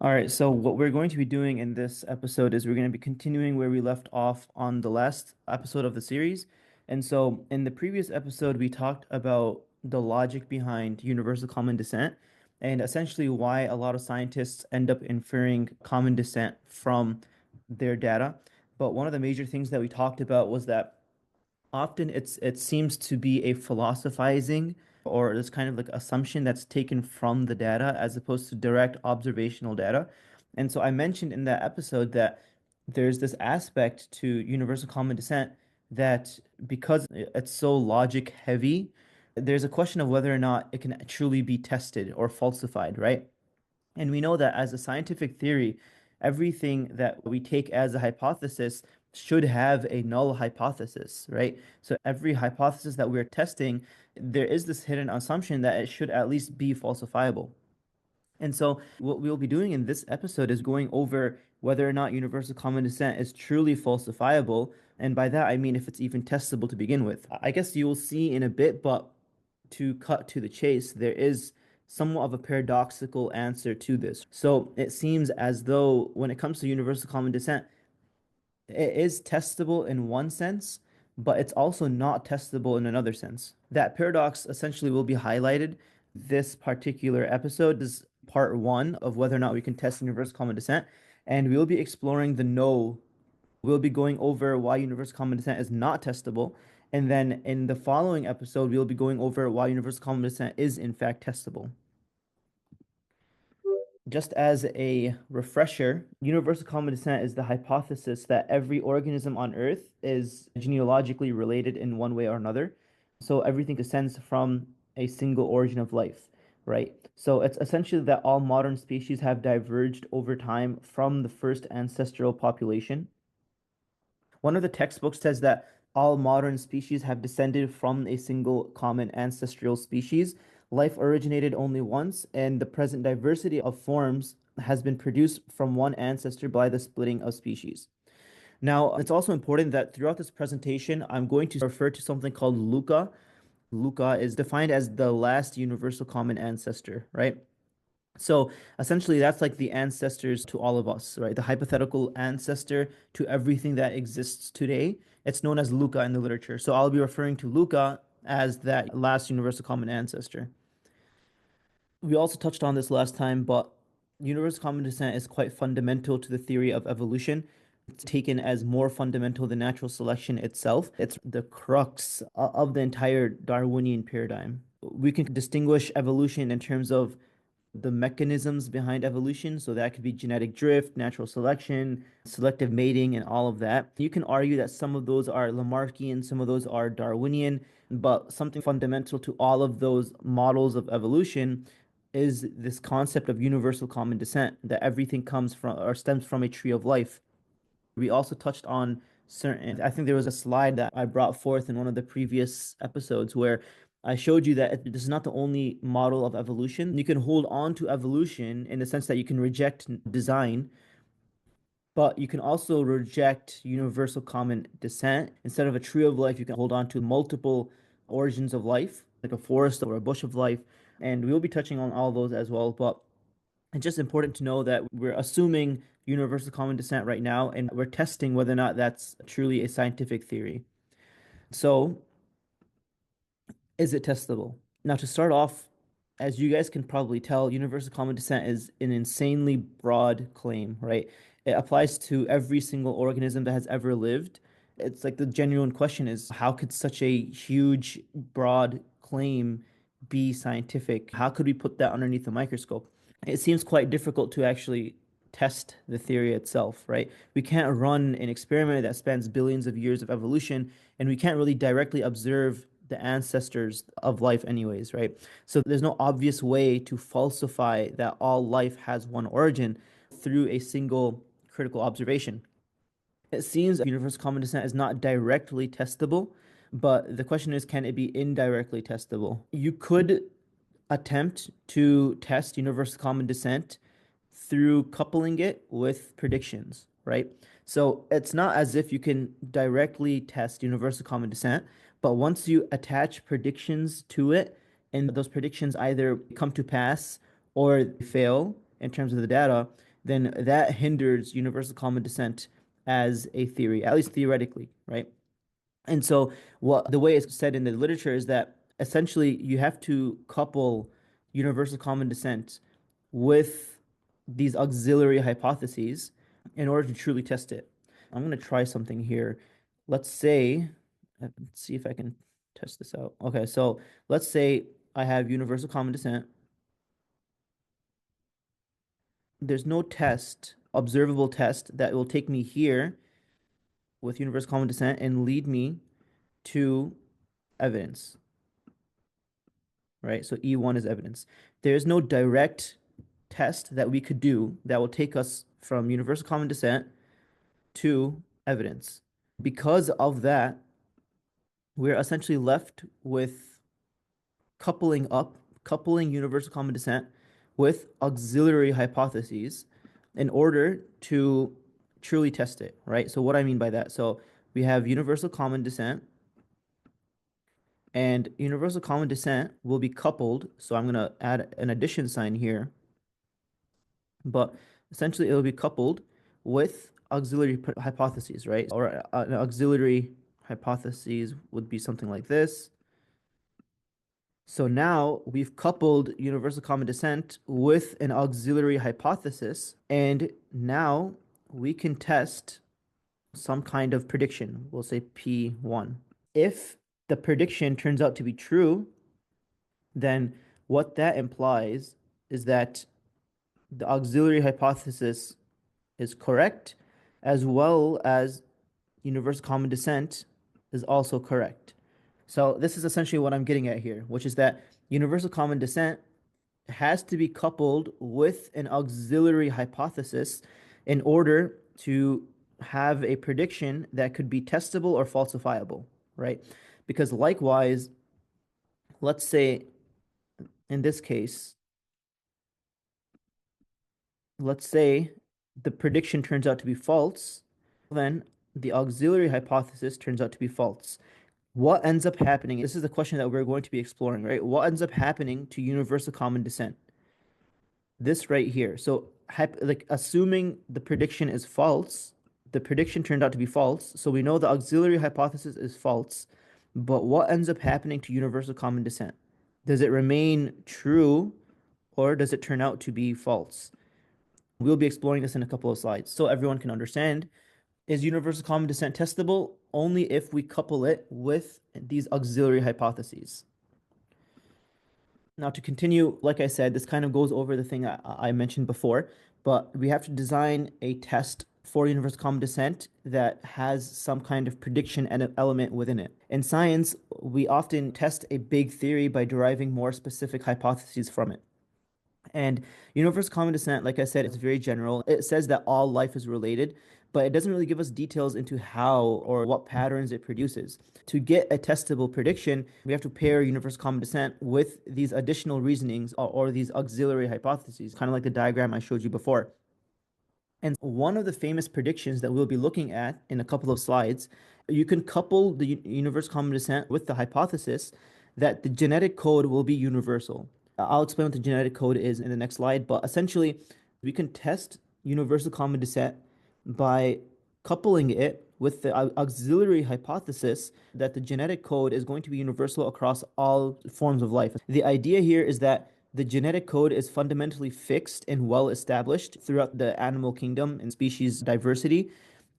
All right, so what we're going to be doing in this episode is we're going to be continuing where we left off on the last episode of the series. And so in the previous episode, we talked about the logic behind universal common descent and essentially why a lot of scientists end up inferring common descent from their data. But one of the major things that we talked about was that often it seems to be a philosophizing or this kind of like assumption that's taken from the data as opposed to direct observational data. And so I mentioned in that episode that there's this aspect to universal common descent that because it's so logic heavy, there's a question of whether or not it can truly be tested or falsified, right? And we know that as a scientific theory, everything that we take as a hypothesis should have a null hypothesis, right? So every hypothesis that we're testing, there is this hidden assumption that it should at least be falsifiable. And so what we'll be doing in this episode is going over whether or not universal common descent is truly falsifiable. And by that, I mean if it's even testable to begin with. I guess you'll see in a bit, but to cut to the chase, there is somewhat of a paradoxical answer to this. So it seems as though when it comes to universal common descent, it is testable in one sense, but it's also not testable in another sense. That paradox essentially will be highlighted. This particular episode is part one of whether or not we can test universal common descent, and we'll be exploring the no. We'll be going over why universal common descent is not testable, and then in the following episode, we'll be going over why universal common descent is in fact testable. Just as a refresher, universal common descent is the hypothesis that every organism on Earth is genealogically related in one way or another. So everything descends from a single origin of life, right? So it's essentially that all modern species have diverged over time from the first ancestral population. One of the textbooks says that all modern species have descended from a single common ancestral species. Life originated only once, and the present diversity of forms has been produced from one ancestor by the splitting of species. Now, it's also important that throughout this presentation, I'm going to refer to something called LUCA. LUCA is defined as the last universal common ancestor, right? So essentially, that's like the ancestors to all of us, right? The hypothetical ancestor to everything that exists today. It's known as LUCA in the literature. So I'll be referring to LUCA as that last universal common ancestor. We also touched on this last time, but universal common descent is quite fundamental to the theory of evolution. It's taken as more fundamental than natural selection itself. It's the crux of the entire Darwinian paradigm. We can distinguish evolution in terms of the mechanisms behind evolution. So that could be genetic drift, natural selection, selective mating, and all of that. You can argue that some of those are Lamarckian, some of those are Darwinian, but something fundamental to all of those models of evolution is this concept of universal common descent, that everything comes from or stems from a tree of life. We also touched on certain, I think there was a slide that I brought forth in one of the previous episodes where I showed you that this is not the only model of evolution. You can hold on to evolution in the sense that you can reject design, but you can also reject universal common descent. Instead of a tree of life, you can hold on to multiple origins of life, like a forest or a bush of life. And we'll be touching on all those as well. But it's just important to know that we're assuming universal common descent right now, and we're testing whether or not that's truly a scientific theory. So, is it testable? Now, to start off, as you guys can probably tell, universal common descent is an insanely broad claim, right? It applies to every single organism that has ever lived. It's like the genuine question is how could such a huge, broad claim be scientific? How could we put that underneath a microscope? It seems quite difficult to actually test the theory itself, right? We can't run an experiment that spans billions of years of evolution, and we can't really directly observe the ancestors of life anyways, right? So there's no obvious way to falsify that all life has one origin through a single critical observation. It seems universal common descent is not directly testable, but the question is, can it be indirectly testable? You could attempt to test universal common descent through coupling it with predictions, right? So it's not as if you can directly test universal common descent, but once you attach predictions to it, and those predictions either come to pass or fail in terms of the data, then that hinders universal common descent as a theory, at least theoretically, right? And so, what the way it's said in the literature is that essentially you have to couple universal common descent with these auxiliary hypotheses in order to truly test it. I'm going to try something here. Let's say, let's see if I can test this out. Okay, so let's say I have universal common descent. There's no test, observable test, that will take me here with universal common descent and lead me to evidence, right? So E1 is evidence. There's no direct test that we could do that will take us from universal common descent to evidence. Because of that, we're essentially left with coupling universal common descent with auxiliary hypotheses in order to truly test it, right? So what I mean by that, so we have universal common descent, and universal common descent will be coupled. So I'm going to add an addition sign here, but essentially it will be coupled with auxiliary hypotheses, right? Or an auxiliary hypotheses would be something like this. So now we've coupled universal common descent with an auxiliary hypothesis, and now we can test some kind of prediction. We'll say P1. If the prediction turns out to be true, then what that implies is that the auxiliary hypothesis is correct, as well as universal common descent is also correct. So this is essentially what I'm getting at here, which is that universal common descent has to be coupled with an auxiliary hypothesis in order to have a prediction that could be testable or falsifiable, right? Because likewise, let's say in this case, let's say the prediction turns out to be false, then the auxiliary hypothesis turns out to be false. What ends up happening? This is the question that we're going to be exploring, right? What ends up happening to universal common descent? This right here. So, like assuming the prediction is false, the prediction turned out to be false. So we know the auxiliary hypothesis is false. But what ends up happening to universal common descent? Does it remain true or does it turn out to be false? We'll be exploring this in a couple of slides so everyone can understand. Is universal common descent testable? Only if we couple it with these auxiliary hypotheses. Now, to continue, like I said, this kind of goes over the thing I mentioned before, but we have to design a test for universal common descent that has some kind of prediction element within it. In science, we often test a big theory by deriving more specific hypotheses from it. And universal common descent, like I said, it's very general. It says that all life is related, but it doesn't really give us details into how or what patterns it produces. To get a testable prediction, we have to pair universal common descent with these additional reasonings or these auxiliary hypotheses, kind of like the diagram I showed you before. And one of the famous predictions that we'll be looking at in a couple of slides, you can couple the universal common descent with the hypothesis that the genetic code will be universal. I'll explain what the genetic code is in the next slide, but essentially, we can test universal common descent by coupling it with the auxiliary hypothesis that the genetic code is going to be universal across all forms of life. The idea here is that the genetic code is fundamentally fixed and well established throughout the animal kingdom and species diversity.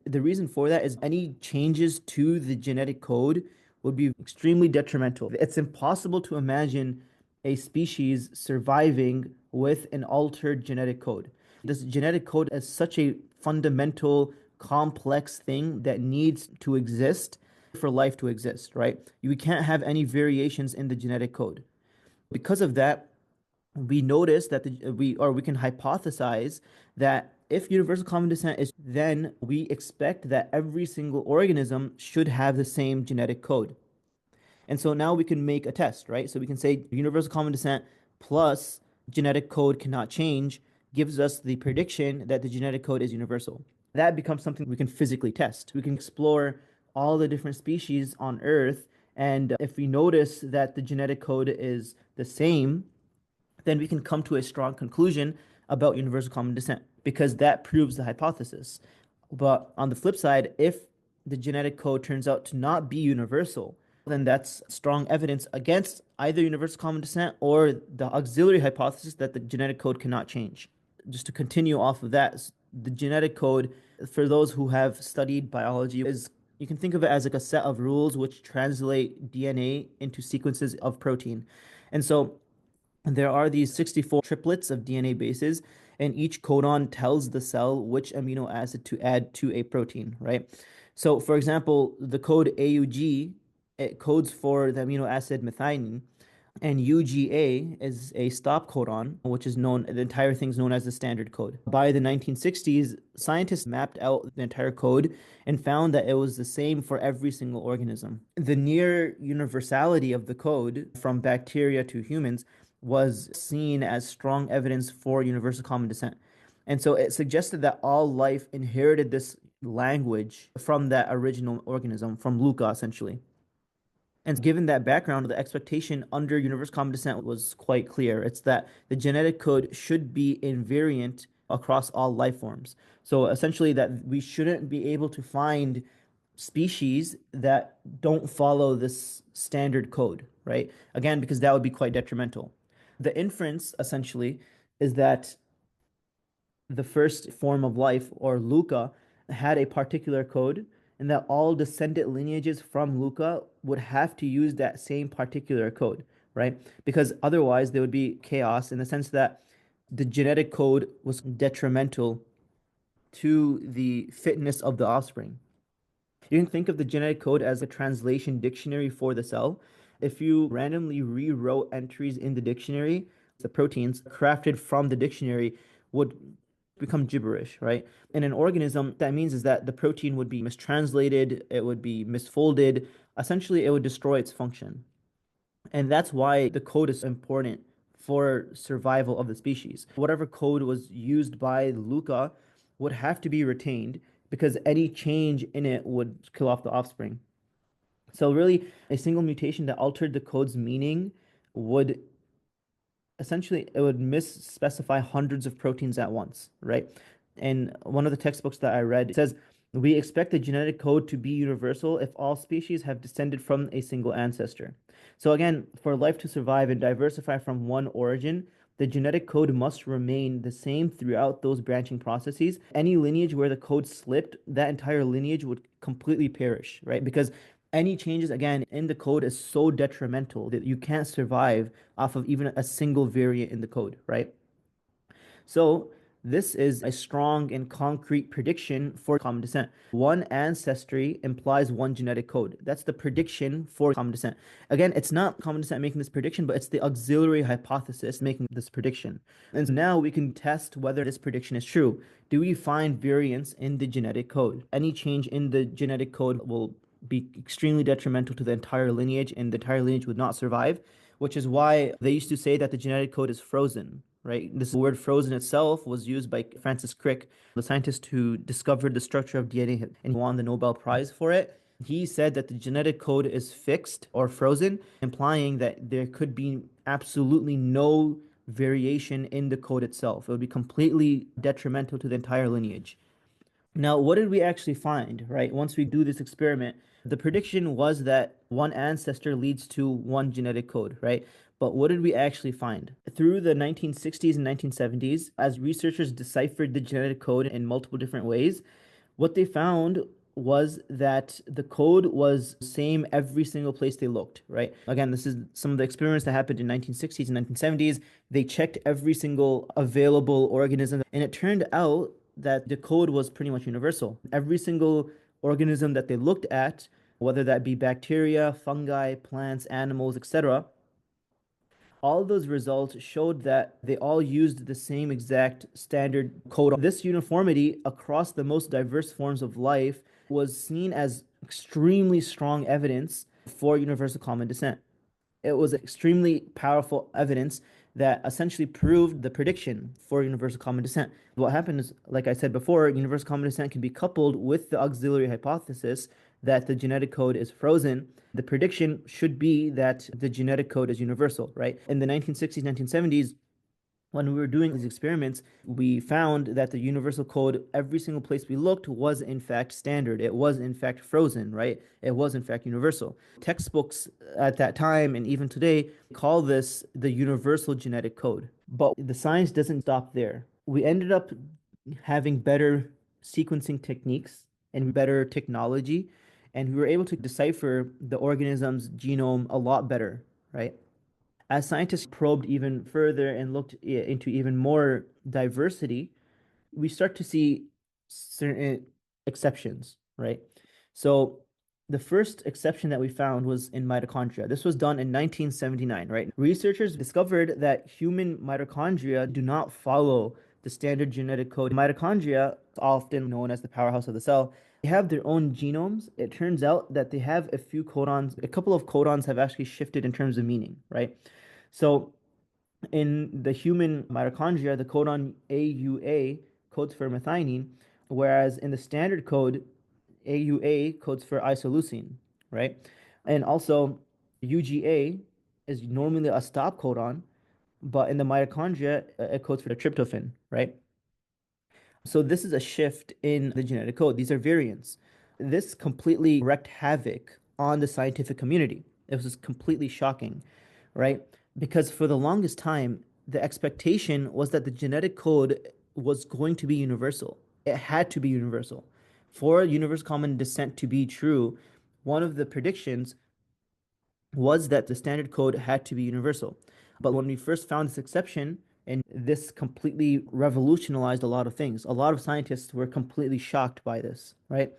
The reason for that is any changes to the genetic code would be extremely detrimental. It's impossible to imagine a species surviving with an altered genetic code. This genetic code is such a fundamental, complex thing that needs to exist for life to exist, right? We can't have any variations in the genetic code. Because of that, we notice that we can hypothesize that if universal common descent is, then we expect that every single organism should have the same genetic code. And so now we can make a test, right? So we can say universal common descent plus genetic code cannot change gives us the prediction that the genetic code is universal. That becomes something we can physically test. We can explore all the different species on Earth, and if we notice that the genetic code is the same, then we can come to a strong conclusion about universal common descent because that proves the hypothesis. But on the flip side, if the genetic code turns out to not be universal, then that's strong evidence against either universal common descent or the auxiliary hypothesis that the genetic code cannot change. Just to continue off of that, the genetic code, for those who have studied biology, is you can think of it as like a set of rules which translate DNA into sequences of protein. And so there are these 64 triplets of DNA bases, and each codon tells the cell which amino acid to add to a protein, right? So, for example, the code AUG, it codes for the amino acid methionine, and UGA is a stop codon, which is known, the entire thing's known as the standard code. By the 1960s, scientists mapped out the entire code and found that it was the same for every single organism. The near universality of the code from bacteria to humans was seen as strong evidence for universal common descent. And so it suggested that all life inherited this language from that original organism, from LUCA, essentially. And given that background, the expectation under universal common descent was quite clear. It's that the genetic code should be invariant across all life forms. So essentially, that we shouldn't be able to find species that don't follow this standard code, right? Again, because that would be quite detrimental. The inference, essentially, is that the first form of life, or LUCA, had a particular code, and that all descendant lineages from LUCA would have to use that same particular code, right? Because otherwise there would be chaos in the sense that the genetic code was detrimental to the fitness of the offspring. You can think of the genetic code as a translation dictionary for the cell. If you randomly rewrote entries in the dictionary, the proteins crafted from the dictionary would become gibberish, right? In an organism, that means is that the protein would be mistranslated, it would be misfolded, essentially it would destroy its function. And that's why the code is important for survival of the species. Whatever code was used by LUCA would have to be retained because any change in it would kill off the offspring. So really, a single mutation that altered the code's meaning would essentially it would misspecify hundreds of proteins at once, right? And one of the textbooks that I read says we expect the genetic code to be universal if all species have descended from a single ancestor. So again, for life to survive and diversify from one origin, the genetic code must remain the same throughout those branching processes. Any lineage where the code slipped, that entire lineage would completely perish, right? Because any changes again in the code is so detrimental that you can't survive off of even a single variant in the code, right? So this is a strong and concrete prediction for common descent. One ancestry implies one genetic code. That's the prediction for common descent. Again, it's not common descent making this prediction, but it's the auxiliary hypothesis making this prediction. And so now we can test whether this prediction is true. Do we find variance in the genetic code? Any change in the genetic code will be extremely detrimental to the entire lineage, and the entire lineage would not survive, which is why they used to say that the genetic code is frozen, right? This word frozen itself was used by Francis Crick, the scientist who discovered the structure of DNA and won the Nobel Prize for it. He said that the genetic code is fixed or frozen, implying that there could be absolutely no variation in the code itself. It would be completely detrimental to the entire lineage. Now, what did we actually find, right? Once we do this experiment, the prediction was that one ancestor leads to one genetic code, right? But what did we actually find? Through the 1960s and 1970s, as researchers deciphered the genetic code in multiple different ways, what they found was that the code was same every single place they looked, right? Again, this is some of the experiments that happened in 1960s and 1970s. They checked every single available organism, and it turned out that the code was pretty much universal. Every single organism that they looked at, whether that be bacteria, fungi, plants, animals, etc., all those results showed that they all used the same exact standard code. This uniformity across the most diverse forms of life was seen as extremely strong evidence for universal common descent. It was extremely powerful evidence that essentially proved the prediction for universal common descent. What happened is, like I said before, universal common descent can be coupled with the auxiliary hypothesis that the genetic code is frozen. The prediction should be that the genetic code is universal, right? In the 1960s, 1970s, when we were doing these experiments, we found that the universal code, every single place we looked, was in fact standard. It was in fact frozen, right? It was in fact universal. Textbooks at that time and even today call this the universal genetic code. But the science doesn't stop there. We ended up having better sequencing techniques and better technology, and we were able to decipher the organism's genome a lot better, right? As scientists probed even further and looked into even more diversity, we start to see certain exceptions, right? So the first exception that we found was in mitochondria. This was done in 1979, right? Researchers discovered that human mitochondria do not follow the standard genetic code. Mitochondria, often known as the powerhouse of the cell, they have their own genomes. It turns out that they have a few codons, a couple of codons have actually shifted in terms of meaning, right? So in the human mitochondria, the codon AUA codes for methionine, whereas in the standard code, AUA codes for isoleucine, right? And also, UGA is normally a stop codon, but in the mitochondria, it codes for the tryptophan, right? So this is a shift in the genetic code. These are variants. This completely wreaked havoc on the scientific community. It was completely shocking, right? Because for the longest time, the expectation was that the genetic code was going to be universal. It had to be universal. For universal common descent to be true, one of the predictions was that the standard code had to be universal. But when we first found this exception, and this completely revolutionized a lot of things. A lot of scientists were completely shocked by this, right?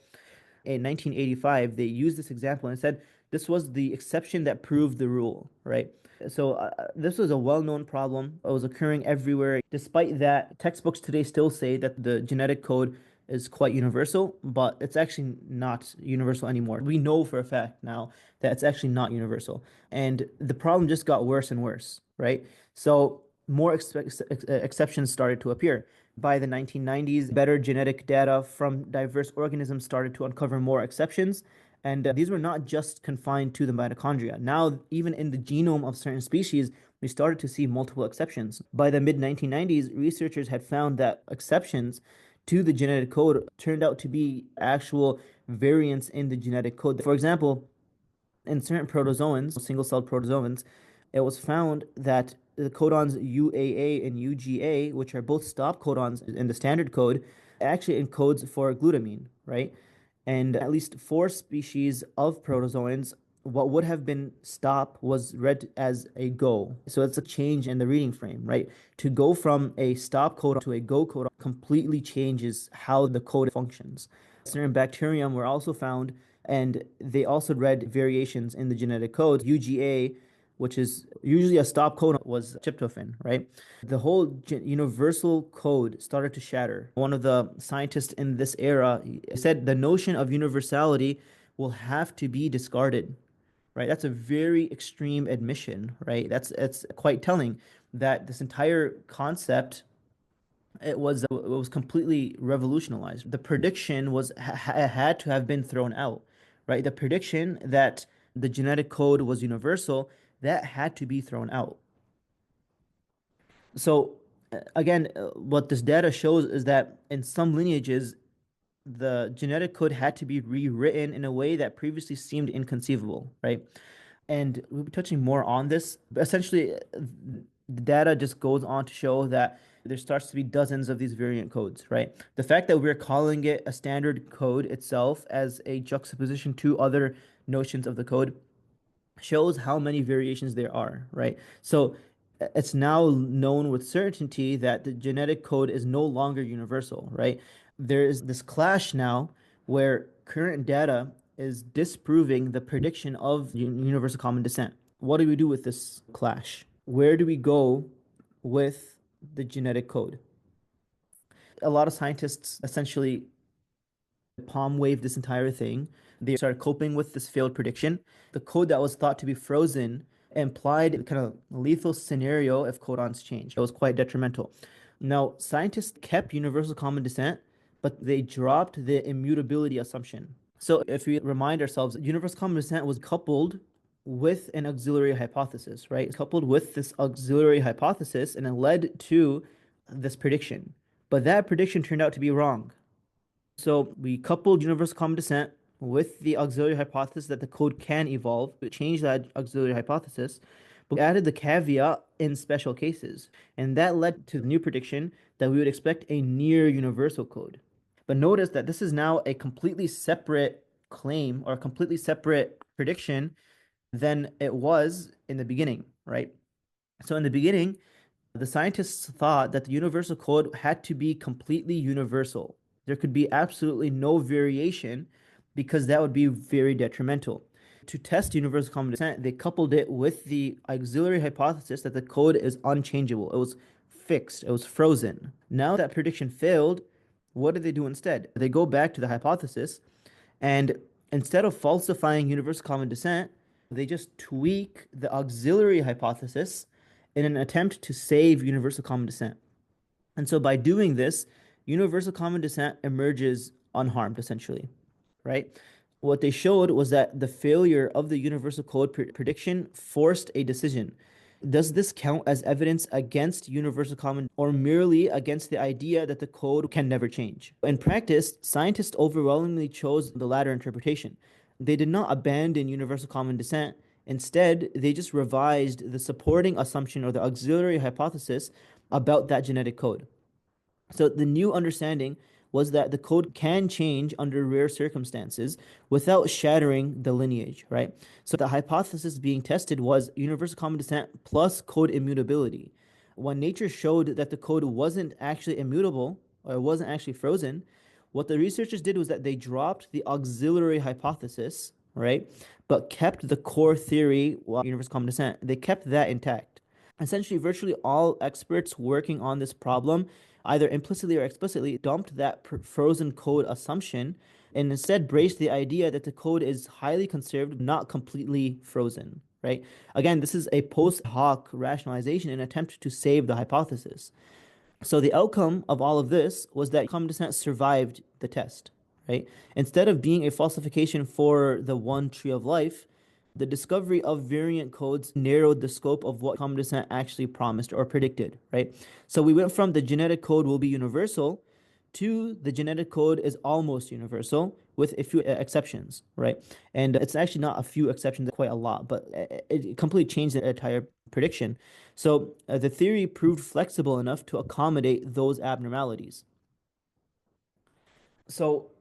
In 1985, they used this example and said this was the exception that proved the rule, right? So this was a well-known problem. It was occurring everywhere. Despite that, textbooks today still say that the genetic code is quite universal, but it's actually not universal anymore. We know for a fact now that it's actually not universal. And the problem just got worse and worse, right? So more exceptions started to appear. By the 1990s, better genetic data from diverse organisms started to uncover more exceptions. And these were not just confined to the mitochondria. Now, even in the genome of certain species, we started to see multiple exceptions. By the mid 1990s, researchers had found that exceptions to the genetic code turned out to be actual variants in the genetic code. For example, in certain protozoans, single-celled protozoans, it was found that the codons UAA and UGA, which are both stop codons in the standard code, actually encodes for glutamine, right? And at least four species of protozoans, what would have been stop was read as a go. So it's a change in the reading frame, right? To go from a stop codon to a go codon completely changes how the code functions. Certain bacterium were also found, and they also read variations in the genetic code. UGA, which is usually a stop codon, was tryptophan, right? The whole universal code started to shatter. One of the scientists in this era said the notion of universality will have to be discarded, right? That's a very extreme admission, right? It's quite telling that this entire concept it was completely revolutionized. The prediction was had to have been thrown out, right? The prediction that the genetic code was universal, that had to be thrown out. So again, what this data shows is that in some lineages, the genetic code had to be rewritten in a way that previously seemed inconceivable, right? And we'll be touching more on this. But essentially, the data just goes on to show that there starts to be dozens of these variant codes, right? The fact that we're calling it a standard code itself as a juxtaposition to other notions of the code shows how many variations there are, right? So it's now known with certainty that the genetic code is no longer universal, right? There is this clash now where current data is disproving the prediction of universal common descent. What do we do with this clash? Where do we go with the genetic code? A lot of scientists essentially palm waved this entire thing. They started coping with this failed prediction. The code that was thought to be frozen implied kind of lethal scenario if codons changed. It was quite detrimental. Now, scientists kept universal common descent, but they dropped the immutability assumption. So if we remind ourselves, universal common descent was coupled with an auxiliary hypothesis, right? Coupled with this auxiliary hypothesis, and it led to this prediction. But that prediction turned out to be wrong. So we coupled universal common descent with the auxiliary hypothesis that the code can evolve. We changed that auxiliary hypothesis, but we added the caveat in special cases. And that led to the new prediction that we would expect a near universal code. But notice that this is now a completely separate claim or a completely separate prediction than it was in the beginning, right? So in the beginning, the scientists thought that the universal code had to be completely universal. There could be absolutely no variation because that would be very detrimental. To test universal common descent, they coupled it with the auxiliary hypothesis that the code is unchangeable. It was fixed, it was frozen. Now that prediction failed, what did they do instead? They go back to the hypothesis, and instead of falsifying universal common descent, they just tweak the auxiliary hypothesis in an attempt to save universal common descent. And so by doing this, universal common descent emerges unharmed, essentially, right? What they showed was that the failure of the universal code prediction forced a decision. Does this count as evidence against universal common or merely against the idea that the code can never change? In practice, scientists overwhelmingly chose the latter interpretation. They did not abandon universal common descent. Instead, they just revised the supporting assumption or the auxiliary hypothesis about that genetic code. So the new understanding was that the code can change under rare circumstances without shattering the lineage, right? So the hypothesis being tested was universal common descent plus code immutability. When nature showed that the code wasn't actually immutable or wasn't actually frozen, what the researchers did was that they dropped the auxiliary hypothesis, right? But kept the core theory, well, universal common descent, they kept that intact. Essentially, virtually all experts working on this problem, either implicitly or explicitly, dumped that frozen code assumption and instead braced the idea that the code is highly conserved, not completely frozen, right? Again, this is a post hoc rationalization in an attempt to save the hypothesis. So the outcome of all of this was that common descent survived the test, right? Instead of being a falsification for the one tree of life, the discovery of variant codes narrowed the scope of what common descent actually promised or predicted, right? So we went from the genetic code will be universal to the genetic code is almost universal with a few exceptions, right? And it's actually not a few exceptions, quite a lot, but it completely changed the entire prediction. So the theory proved flexible enough to accommodate those abnormalities. So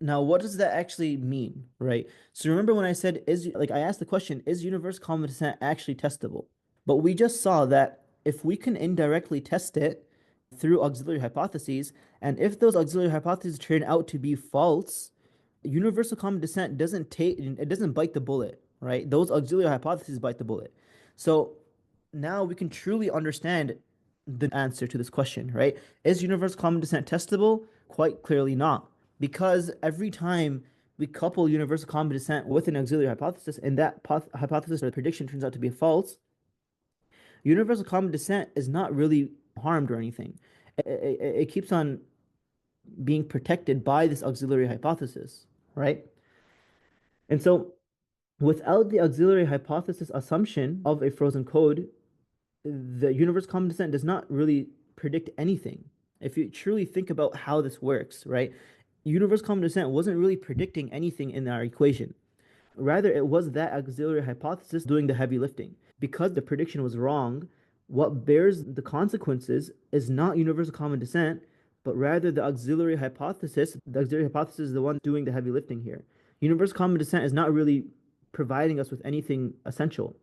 now, what does that actually mean, right? So remember when I said I asked the question, is universal common descent actually testable? But we just saw that if we can indirectly test it through auxiliary hypotheses, and if those auxiliary hypotheses turn out to be false, universal common descent doesn't bite the bullet, right? Those auxiliary hypotheses bite the bullet. So now we can truly understand the answer to this question, right? Is universal common descent testable? Quite clearly not. Because every time we couple universal common descent with an auxiliary hypothesis, and that hypothesis or prediction turns out to be false, universal common descent is not really harmed or anything. It keeps on being protected by this auxiliary hypothesis, right? And so without the auxiliary hypothesis assumption of a frozen code, the universal common descent does not really predict anything. If you truly think about how this works, right? Universal common descent wasn't really predicting anything in our equation. Rather, it was that auxiliary hypothesis doing the heavy lifting. Because the prediction was wrong, what bears the consequences is not universal common descent, but rather the auxiliary hypothesis. The auxiliary hypothesis is the one doing the heavy lifting here. Universal common descent is not really providing us with anything essential,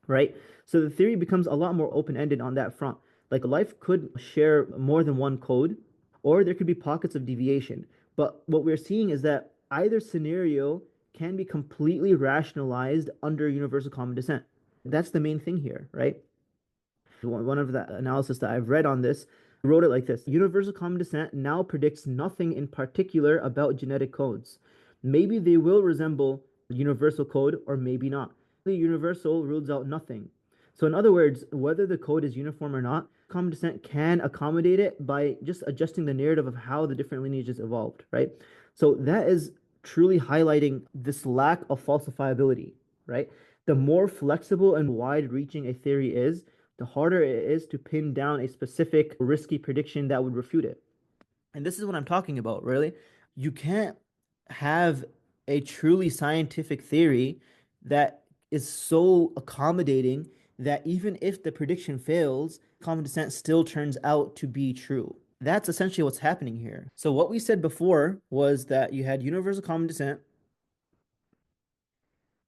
right? So the theory becomes a lot more open-ended on that front. Like life could share more than one code, or there could be pockets of deviation. But what we're seeing is that either scenario can be completely rationalized under universal common descent. That's the main thing here, right? One of the analysis that I've read on this wrote it like this: universal common descent now predicts nothing in particular about genetic codes. Maybe they will resemble the universal code or maybe not. The universal rules out nothing. So in other words, whether the code is uniform or not, common descent can accommodate it by just adjusting the narrative of how the different lineages evolved, right? So that is truly highlighting this lack of falsifiability, right? The more flexible and wide-reaching a theory is, the harder it is to pin down a specific risky prediction that would refute it. And this is what I'm talking about, really. You can't have a truly scientific theory that is so accommodating that even if the prediction fails, common descent still turns out to be true. That's essentially what's happening here. So what we said before was that you had universal common descent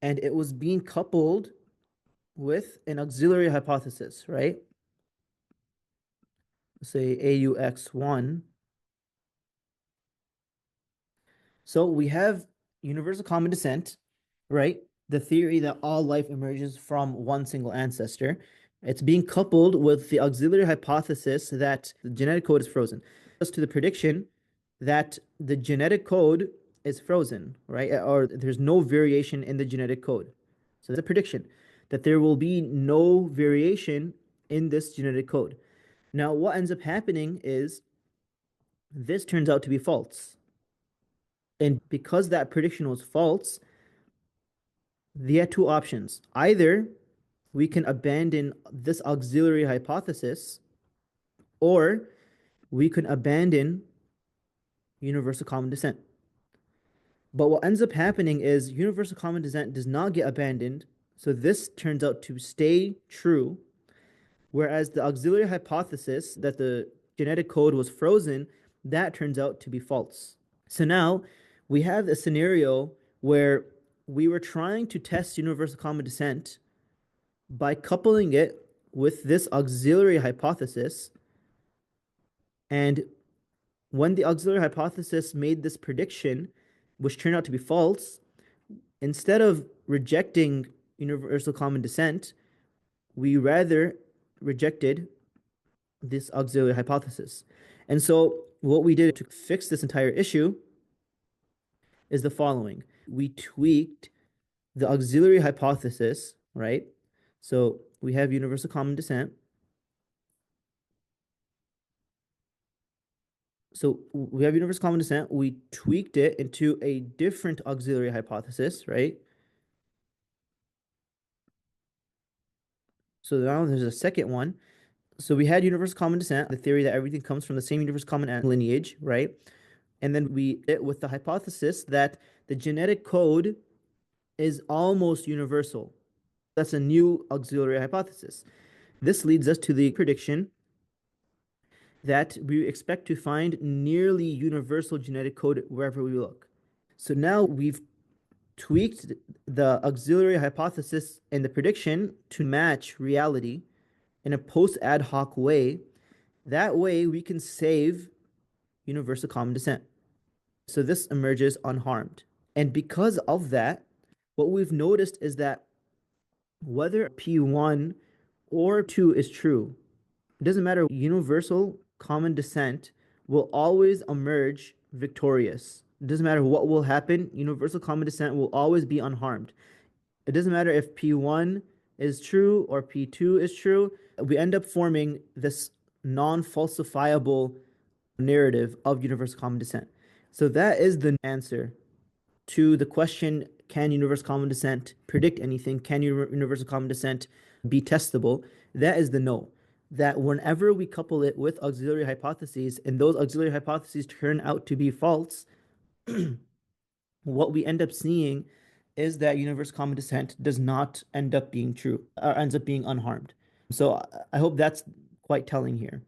and it was being coupled with an auxiliary hypothesis, right? Say AUX1. So we have universal common descent, right? The theory that all life emerges from one single ancestor. It's being coupled with the auxiliary hypothesis that the genetic code is frozen. As to the prediction that the genetic code is frozen, right? Or there's no variation in the genetic code. So that's a prediction that there will be no variation in this genetic code. Now, what ends up happening is this turns out to be false. And because that prediction was false, they had two options. Either we can abandon this auxiliary hypothesis, or we can abandon universal common descent. But what ends up happening is universal common descent does not get abandoned, so this turns out to stay true, whereas the auxiliary hypothesis that the genetic code was frozen, that turns out to be false. So now we have a scenario where we were trying to test universal common descent by coupling it with this auxiliary hypothesis. And when the auxiliary hypothesis made this prediction, which turned out to be false, instead of rejecting universal common descent, we rather rejected this auxiliary hypothesis. And so what we did to fix this entire issue is the following. We tweaked the auxiliary hypothesis, right? So we have universal common descent. So we have universal common descent. We tweaked it into a different auxiliary hypothesis, right? So now there's a second one. So we had universal common descent, the theory that everything comes from the same universal common lineage, right? And then we it with the hypothesis that the genetic code is almost universal. That's a new auxiliary hypothesis. This leads us to the prediction that we expect to find nearly universal genetic code wherever we look. So now we've tweaked the auxiliary hypothesis and the prediction to match reality in a post ad hoc way. That way we can save universal common descent. So this emerges unharmed. And because of that, what we've noticed is that whether P1 or 2 is true, it doesn't matter. Universal common descent will always emerge victorious. It doesn't matter what will happen, universal common descent will always be unharmed. It doesn't matter if P1 is true or P2 is true. We end up forming this non-falsifiable narrative of universal common descent. So that is the answer to the question, can universal common descent predict anything? Can universal common descent be testable? That is the no. That whenever we couple it with auxiliary hypotheses and those auxiliary hypotheses turn out to be false, what we end up seeing is that universal common descent does not end up being true or ends up being unharmed. So I hope that's quite telling here.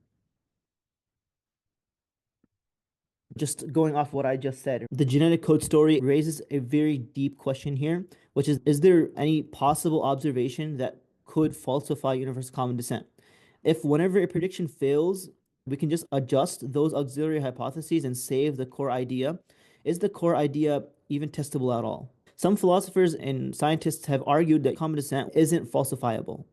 Just going off what I just said, the genetic code story raises a very deep question here, which is there any possible observation that could falsify universal common descent? If whenever a prediction fails, we can just adjust those auxiliary hypotheses and save the core idea, is the core idea even testable at all? Some philosophers and scientists have argued that common descent isn't falsifiable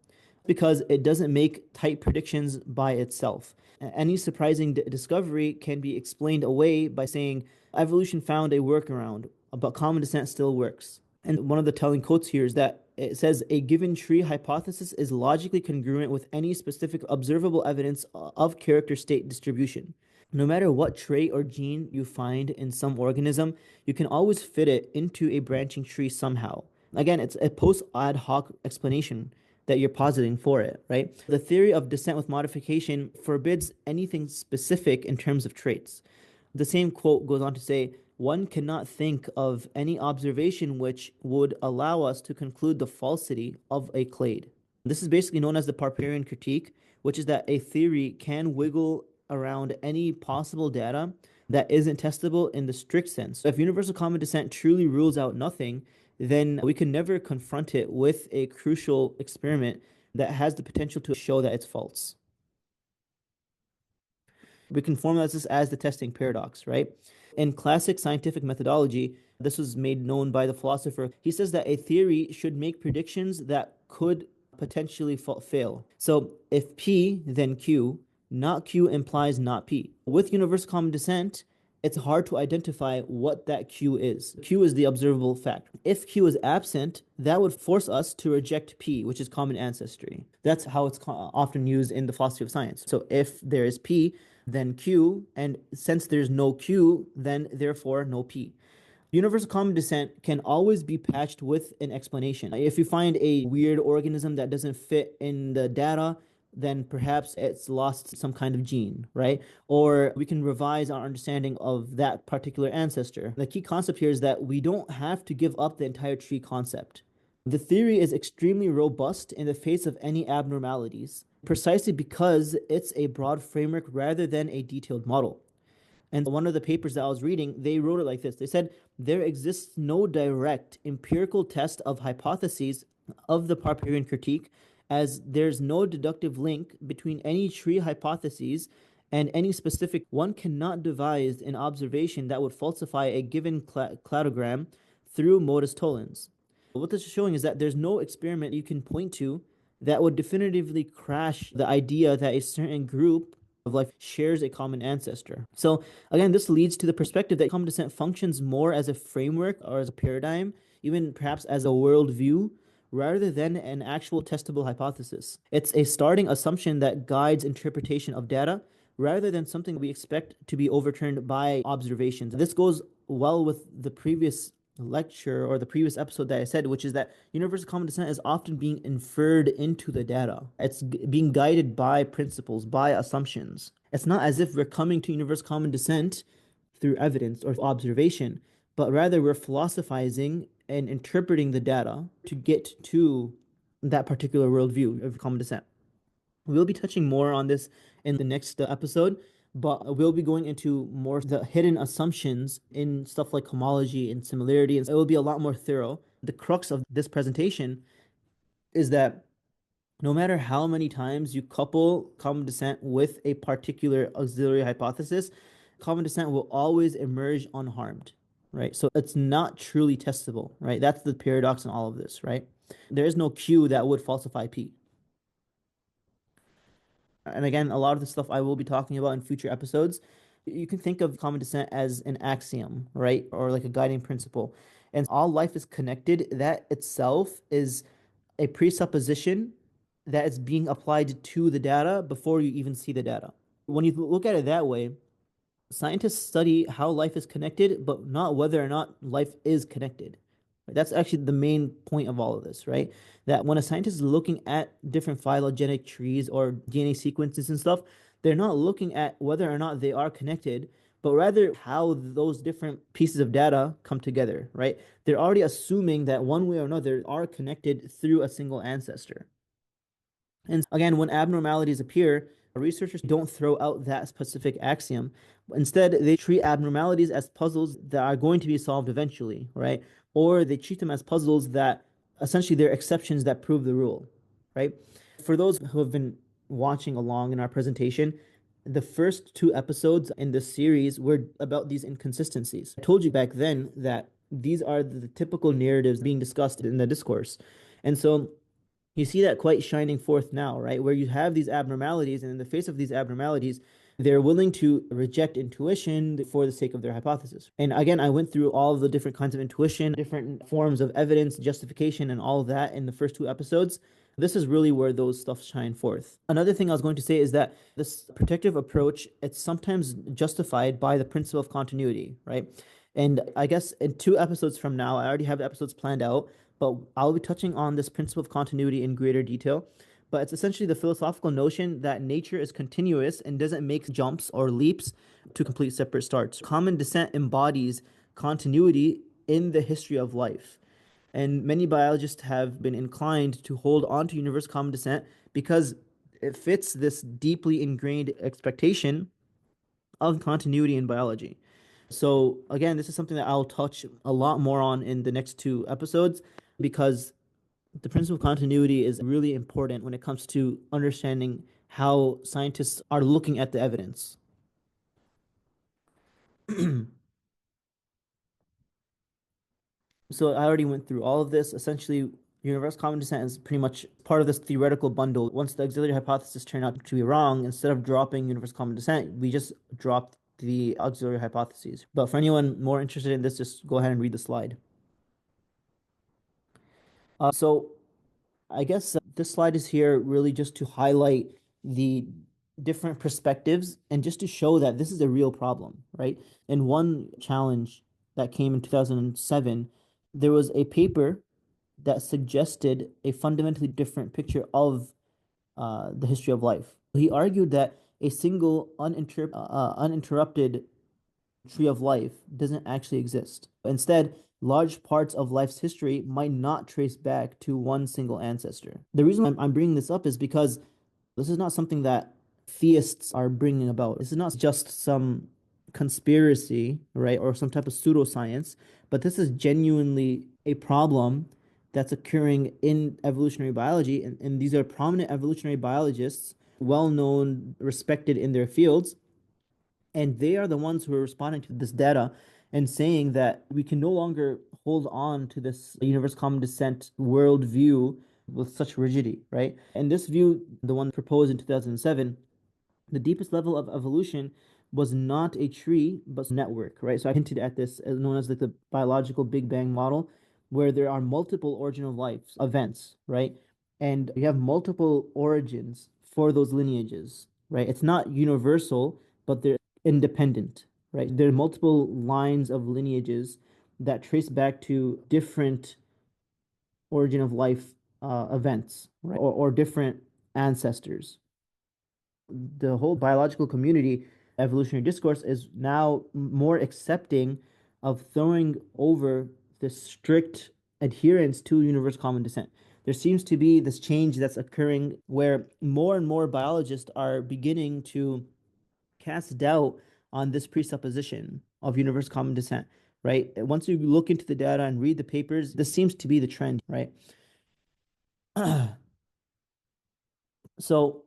because it doesn't make tight predictions by itself. Any surprising discovery can be explained away by saying evolution found a workaround, but common descent still works. And one of the telling quotes here is that it says a given tree hypothesis is logically congruent with any specific observable evidence of character state distribution. No matter what trait or gene you find in some organism, you can always fit it into a branching tree somehow. Again, it's a post ad hoc explanation that you're positing for it, right? The theory of descent with modification forbids anything specific in terms of traits. The same quote goes on to say, one cannot think of any observation which would allow us to conclude the falsity of a clade. This is basically known as the Popperian critique, which is that a theory can wiggle around any possible data that isn't testable in the strict sense. So if universal common descent truly rules out nothing, then we can never confront it with a crucial experiment that has the potential to show that it's false. We can formalize this as the testing paradox, right? In classic scientific methodology, this was made known by the philosopher. He says that a theory should make predictions that could potentially fail. So if P, then Q, not Q implies not P. With universal common descent, it's hard to identify what that Q is. Q is the observable fact. If Q is absent, that would force us to reject P, which is common ancestry. That's how it's often used in the philosophy of science. So if there is P, then Q, and since there's no Q, then therefore no P. Universal common descent can always be patched with an explanation. If you find a weird organism that doesn't fit in the data, then perhaps it's lost some kind of gene, right? Or we can revise our understanding of that particular ancestor. The key concept here is that we don't have to give up the entire tree concept. The theory is extremely robust in the face of any abnormalities, precisely because it's a broad framework rather than a detailed model. And one of the papers that I was reading, they wrote it like this. They said, there exists no direct empirical test of hypotheses of the Popperian critique, as there's no deductive link between any tree hypotheses and any specific. One cannot devise an observation that would falsify a given cladogram through modus tollens. What this is showing is that there's no experiment you can point to that would definitively crash the idea that a certain group of life shares a common ancestor. So again, this leads to the perspective that common descent functions more as a framework or as a paradigm, even perhaps as a worldview, rather than an actual testable hypothesis. It's a starting assumption that guides interpretation of data rather than something we expect to be overturned by observations. This goes well with the previous lecture or the previous episode that I said, which is that universal common descent is often being inferred into the data. It's being guided by principles, by assumptions. It's not as if we're coming to universal common descent through evidence or observation, but rather we're philosophizing and interpreting the data to get to that particular worldview of common descent. We'll be touching more on this in the next episode, but we'll be going into more the hidden assumptions in stuff like homology and similarity, and it will be a lot more thorough. The crux of this presentation is that no matter how many times you couple common descent with a particular auxiliary hypothesis, common descent will always emerge unharmed, right? So it's not truly testable, right? That's the paradox in all of this, right? There is no Q that would falsify P. And again, a lot of the stuff I will be talking about in future episodes, you can think of common descent as an axiom, right? Or like a guiding principle. And all life is connected. That itself is a presupposition that is being applied to the data before you even see the data. When you look at it that way, scientists study how life is connected, but not whether or not life is connected. That's actually the main point of all of this, right? That when a scientist is looking at different phylogenetic trees or DNA sequences and stuff, they're not looking at whether or not they are connected, but rather how those different pieces of data come together, right? They're already assuming that one way or another are connected through a single ancestor. And again, when abnormalities appear, researchers don't throw out that specific axiom. Instead, they treat abnormalities as puzzles that are going to be solved eventually, right? Or they treat them as puzzles that essentially they're exceptions that prove the rule, right? For those who have been watching along in our presentation, the first two episodes in this series were about these inconsistencies. I told you back then that these are the typical narratives being discussed in the discourse. And so you see that quite shining forth now, right? Where you have these abnormalities, and in the face of these abnormalities, they're willing to reject intuition for the sake of their hypothesis. And again, I went through all of the different kinds of intuition, different forms of evidence, justification, and all of that in the first two episodes. This is really where those stuff shine forth. Another thing I was going to say is that this protective approach, it's sometimes justified by the principle of continuity, right? And I guess in 2 episodes from now, I already have the episodes planned out, but I'll be touching on this principle of continuity in greater detail. But it's essentially the philosophical notion that nature is continuous and doesn't make jumps or leaps to complete separate starts. Common descent embodies continuity in the history of life. And many biologists have been inclined to hold on to universal common descent because it fits this deeply ingrained expectation of continuity in biology. So, again, this is something that I'll touch a lot more on in the next 2 episodes because the principle of continuity is really important when it comes to understanding how scientists are looking at the evidence. So I already went through all of this. Essentially, universal common descent is pretty much part of this theoretical bundle. Once the auxiliary hypothesis turned out to be wrong, instead of dropping universal common descent, we just dropped the auxiliary hypotheses. But for anyone more interested in this, just go ahead and read the slide. So I guess this slide is here really just to highlight the different perspectives and just to show that this is a real problem, right? And one challenge that came in 2007, there was a paper that suggested a fundamentally different picture of the history of life. He argued that a single uninterrupted tree of life doesn't actually exist. Instead, large parts of life's history might not trace back to one single ancestor. The reason I'm bringing this up is because this is not something that theists are bringing about. This is not just some conspiracy, right, or some type of pseudoscience, but this is genuinely a problem that's occurring in evolutionary biology. And these are prominent evolutionary biologists, well known, respected in their fields. And they are the ones who are responding to this data and saying that we can no longer hold on to this universal common descent worldview with such rigidity, right? And this view, the one proposed in 2007, the deepest level of evolution was not a tree, but a network, right? So I hinted at this as known as like the biological Big Bang model, where there are multiple origin of life events, right? And you have multiple origins for those lineages, right? It's not universal, but they're independent, right? There are multiple lines of lineages that trace back to different origin of life events, right? Or different ancestors. The whole biological community, evolutionary discourse, is now more accepting of throwing over the strict adherence to universal common descent. There seems to be this change that's occurring where more and more biologists are beginning to cast doubt on this presupposition of universal common descent, right? Once you look into the data and read the papers, this seems to be the trend, right? So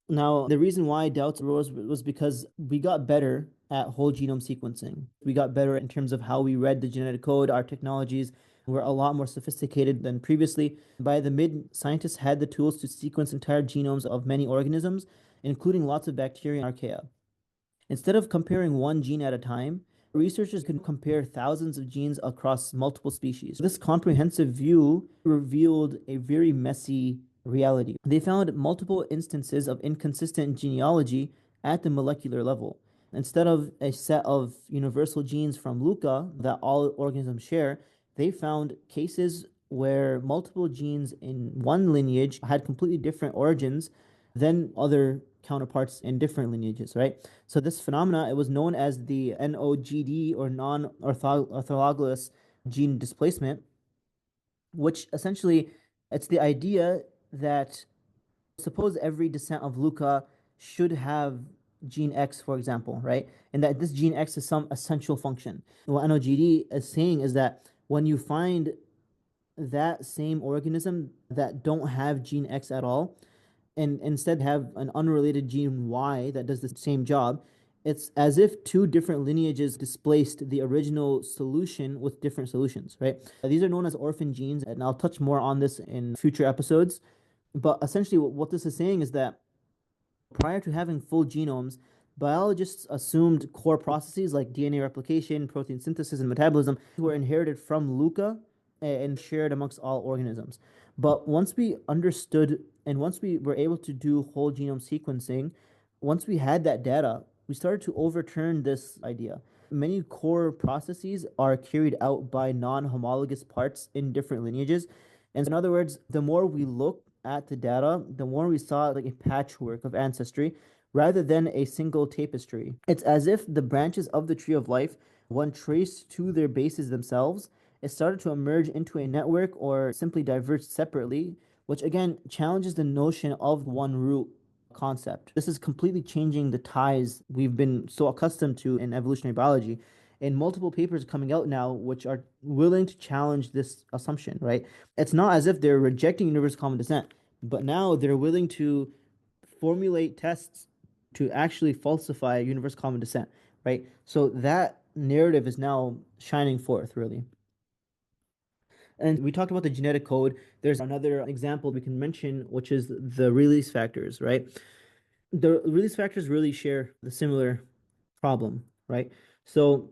now, the reason why doubts arose was because we got better at whole genome sequencing. We got better in terms of how we read the genetic code. Our technologies were a lot more sophisticated than previously. By the mid, scientists had the tools to sequence entire genomes of many organisms, including lots of bacteria and archaea. Instead of comparing one gene at a time, researchers could compare thousands of genes across multiple species. This comprehensive view revealed a very messy reality. They found multiple instances of inconsistent genealogy at the molecular level. Instead of a set of universal genes from LUCA that all organisms share, they found cases where multiple genes in one lineage had completely different origins than other counterparts in different lineages, right? So this phenomena, it was known as the NOGD, or non-orthologous gene displacement, which essentially it's the idea that suppose every descent of LUCA should have gene X, for example, right? And that this gene X is some essential function. What NOGD is saying is that when you find that same organism that don't have gene X at all, and instead have an unrelated gene Y that does the same job, it's as if two different lineages displaced the original solution with different solutions, right? These are known as orphan genes, and I'll touch more on this in future episodes. But essentially, what this is saying is that prior to having full genomes, biologists assumed core processes like DNA replication, protein synthesis, and metabolism were inherited from LUCA and shared amongst all organisms. But once we understood and once we were able to do whole genome sequencing, once we had that data, we started to overturn this idea. Many core processes are carried out by non-homologous parts in different lineages. And so in other words, the more we look at the data, the more we saw like a patchwork of ancestry rather than a single tapestry. It's as if the branches of the tree of life, when traced to their bases themselves, it started to emerge into a network or simply diverged separately, which again challenges the notion of one root concept. This is completely changing the ties we've been so accustomed to in evolutionary biology. And multiple papers coming out now which are willing to challenge this assumption, right? It's not as if they're rejecting universal common descent, but now they're willing to formulate tests to actually falsify universal common descent, right? So that narrative is now shining forth, really. And we talked about the genetic code. There's another example we can mention, which is the release factors, right? The release factors really share the similar problem, right? So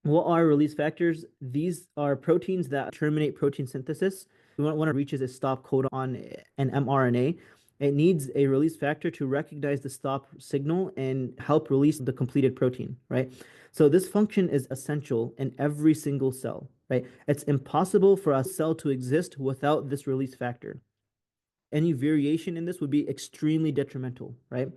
what are release factors? These are proteins that terminate protein synthesis. When it reaches a stop codon on an mRNA, it needs a release factor to recognize the stop signal and help release the completed protein, right? So this function is essential in every single cell, right? It's impossible for a cell to exist without this release factor. Any variation in this would be extremely detrimental, right?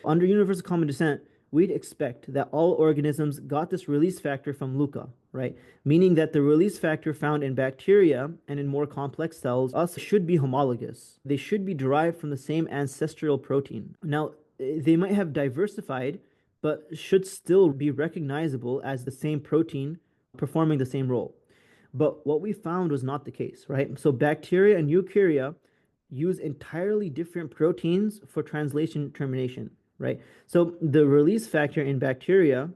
Under universal common descent, we'd expect that all organisms got this release factor from LUCA, right? Meaning that the release factor found in bacteria and in more complex cells us should be homologous. They should be derived from the same ancestral protein. Now, they might have diversified, but should still be recognizable as the same protein performing the same role. But what we found was not the case, right? So bacteria and eukarya use entirely different proteins for translation termination, right? So the release factor in bacteria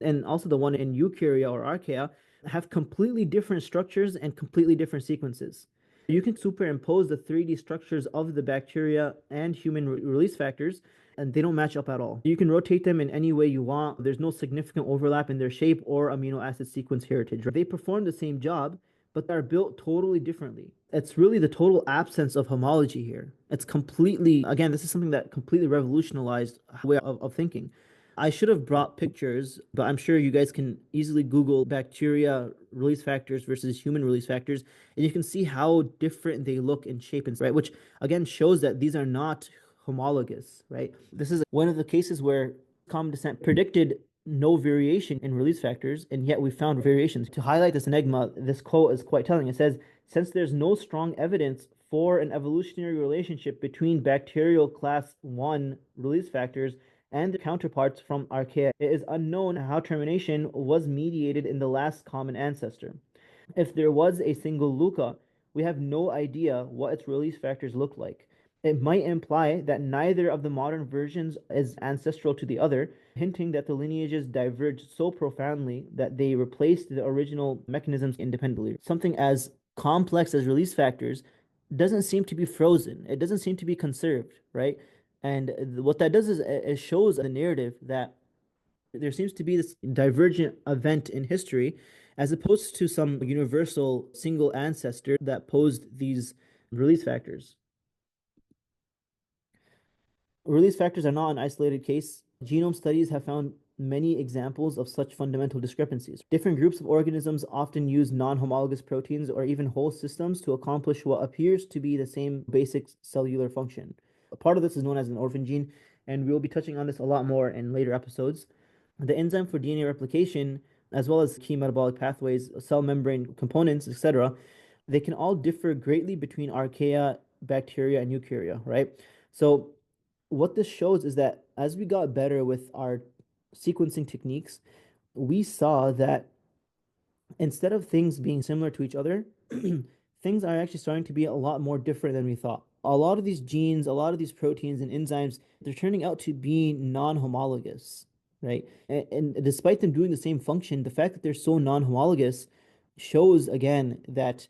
and also the one in eukarya or archaea have completely different structures and completely different sequences. You can superimpose the 3D structures of the bacteria and human release factors, and they don't match up at all. You can rotate them in any way you want. There's no significant overlap in their shape or amino acid sequence heritage. They perform the same job, but are built totally differently. It's really the total absence of homology here. It's completely, again, this is something that completely revolutionized the way of thinking. I should have brought pictures, but I'm sure you guys can easily Google bacteria release factors versus human release factors, and you can see how different they look in shape and right, which again shows that these are not homologous, right? This is one of the cases where common descent predicted no variation in release factors, and yet we found variations. To highlight this enigma, this quote is quite telling. It says, since there's no strong evidence for an evolutionary relationship between bacterial class 1 release factors and their counterparts from archaea, it is unknown how termination was mediated in the last common ancestor. If there was a single LUCA, we have no idea what its release factors look like. It might imply that neither of the modern versions is ancestral to the other, hinting that the lineages diverged so profoundly that they replaced the original mechanisms independently. Something as complex as release factors doesn't seem to be frozen. It doesn't seem to be conserved, right? And what that does is it shows the narrative that there seems to be this divergent event in history as opposed to some universal single ancestor that posed these release factors. Release factors are not an isolated case. Genome studies have found many examples of such fundamental discrepancies. Different groups of organisms often use non-homologous proteins or even whole systems to accomplish what appears to be the same basic cellular function. A part of this is known as an orphan gene, and we will be touching on this a lot more in later episodes. The enzyme for DNA replication, as well as key metabolic pathways, cell membrane components, etc., they can all differ greatly between archaea, bacteria, and eukarya, right? So what this shows is that as we got better with our sequencing techniques, we saw that instead of things being similar to each other, things are actually starting to be a lot more different than we thought. A lot of these genes, a lot of these proteins and enzymes, they're turning out to be non-homologous, right? And despite them doing the same function, the fact that they're so non-homologous shows again that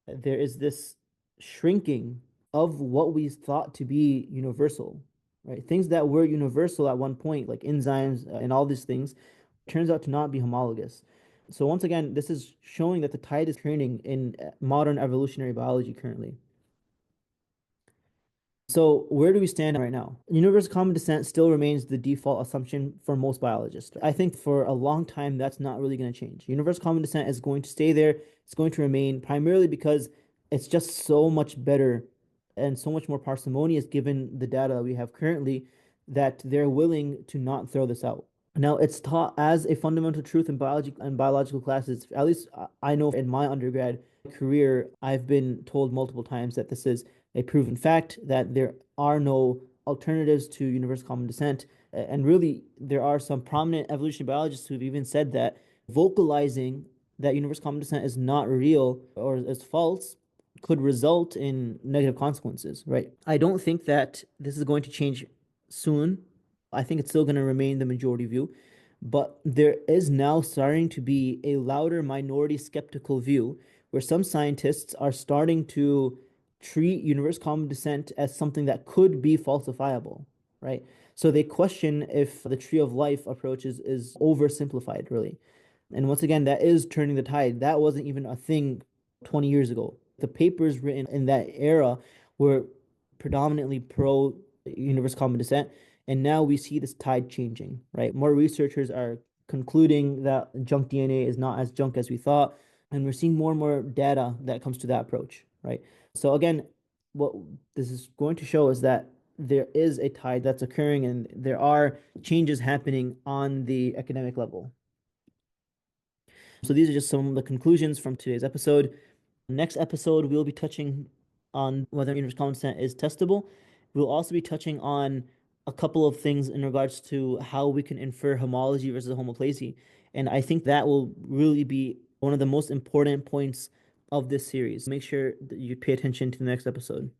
there is this shrinking of what we thought to be universal, right? Things that were universal at one point, like enzymes and all these things, turns out to not be homologous. So once again, this is showing that the tide is turning in modern evolutionary biology currently. So where do we stand right now? Universal common descent still remains the default assumption for most biologists. I think for a long time, that's not really going to change. Universal common descent is going to stay there. It's going to remain primarily because it's just so much better and so much more parsimonious given the data that we have currently that they're willing to not throw this out. Now, it's taught as a fundamental truth in biology and biological classes. At least I know in my undergrad career, I've been told multiple times that this is a proven fact, that there are no alternatives to universal common descent. And really, there are some prominent evolutionary biologists who've even said that vocalizing that universal common descent is not real or is false could result in negative consequences, right? I don't think that this is going to change soon. I think it's still going to remain the majority view, but there is now starting to be a louder minority skeptical view where some scientists are starting to treat universal common descent as something that could be falsifiable, right? So they question if the tree of life approach is oversimplified, really. And once again, that is turning the tide. That wasn't even a thing 20 years ago. The papers written in that era were predominantly pro universal common descent. And now we see this tide changing, right? More researchers are concluding that junk DNA is not as junk as we thought. And we're seeing more and more data that comes to that approach, right? So again, what this is going to show is that there is a tide that's occurring and there are changes happening on the academic level. So these are just some of the conclusions from today's episode. Next episode, we'll be touching on whether universal common descent is testable. We'll also be touching on a couple of things in regards to how we can infer homology versus homoplasy. And I think that will really be one of the most important points of this series. Make sure that you pay attention to the next episode.